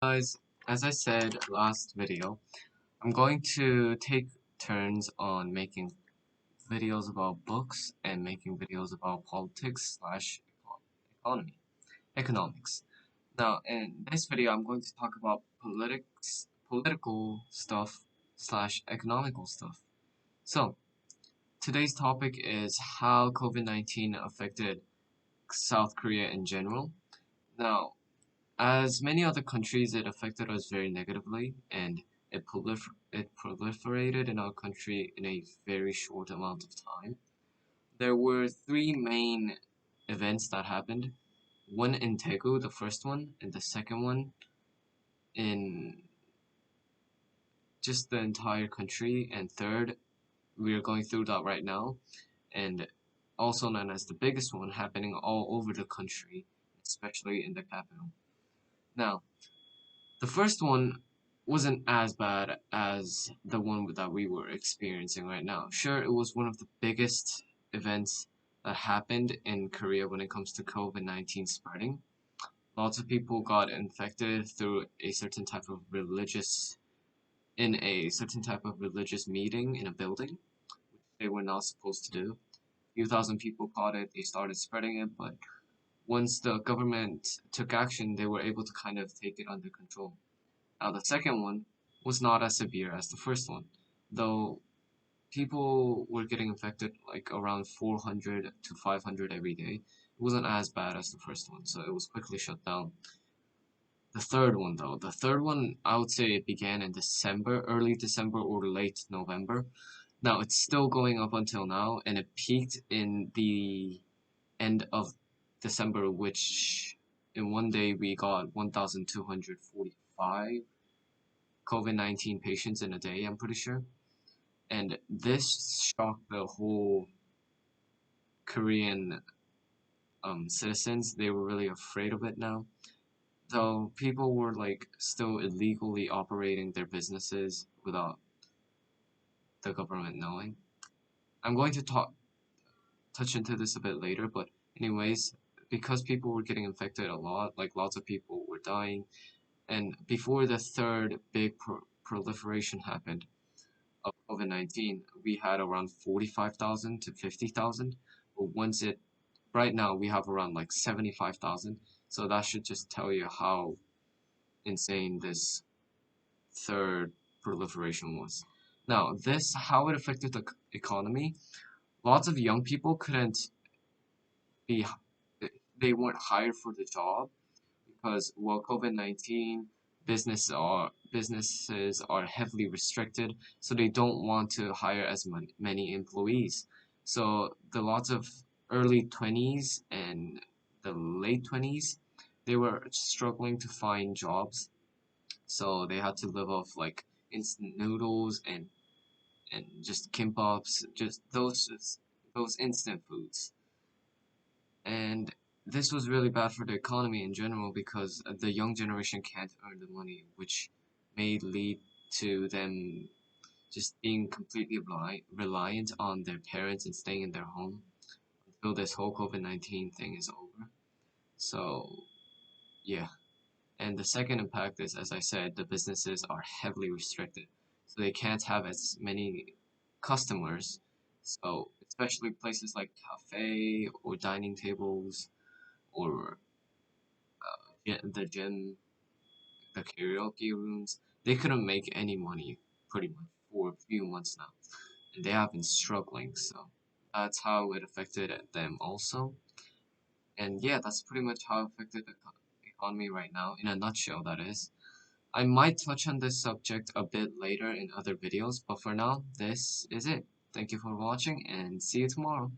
Guys, as I said last video, I'm going to take turns on making videos about books and making videos about politics slash economy, economics. Now, in this video, I'm going to talk about political stuff slash economical stuff. So, today's topic is how COVID-19 affected South Korea in general. Now, as many other countries, it affected us very negatively, and it proliferated in our country in a very short amount of time. There were three main events that happened. One in Daegu, the first one, and the second one in just the entire country, and third, we are going through that right now, and also known as the biggest one, happening all over the country, especially in the capital. Now, the first one wasn't as bad as the one that we were experiencing right now. Sure, it was one of the biggest events that happened in Korea when it comes to COVID-19 spreading. Lots of people got infected through a certain type of religious meeting in a building, which they were not supposed to do. A few thousand people caught it, they started spreading it, but once the government took action, they were able to kind of take it under control. Now, the second one was not as severe as the first one, though people were getting infected like around 400 to 500 every day. It wasn't as bad as the first one, so it was quickly shut down. The third one, though, the third one, I would say it began in December, early December or late November. Now, it's still going up until now, and it peaked in the end of December, which in one day we got 1,245 COVID-19 patients in a day, I'm pretty sure. And this shocked the whole Korean citizens. They were really afraid of it now. Though people were like still illegally operating their businesses without the government knowing. I'm going to touch into this a bit later, but anyways, because people were getting infected a lot, like lots of people were dying, and before the third big proliferation happened, of COVID-19, we had around 45,000 to 50,000. But right now we have around like 75,000. So that should just tell you how insane this third proliferation was. Now, how it affected the economy. Lots of young people couldn't be, they weren't hired for the job because, well, COVID-19, businesses are heavily restricted, so they don't want to hire as many employees. So the lots of early 20s and the late 20s, they were struggling to find jobs, so they had to live off like instant noodles and just kimbaps, just those instant foods. And this was really bad for the economy in general because the young generation can't earn the money, which may lead to them just being completely reliant on their parents and staying in their home until this whole COVID-19 thing is over. So, yeah. And the second impact is, as I said, the businesses are heavily restricted. So they can't have as many customers. So, especially places like cafe or dining tables or the gym, the karaoke rooms, they couldn't make any money pretty much for a few months now, and they have been struggling. So that's how it affected them also. And yeah, that's pretty much how it affected the economy right now, in a nutshell, that is. I might touch on this subject a bit later in other videos, but for now, this is it. Thank you for watching, and see you tomorrow.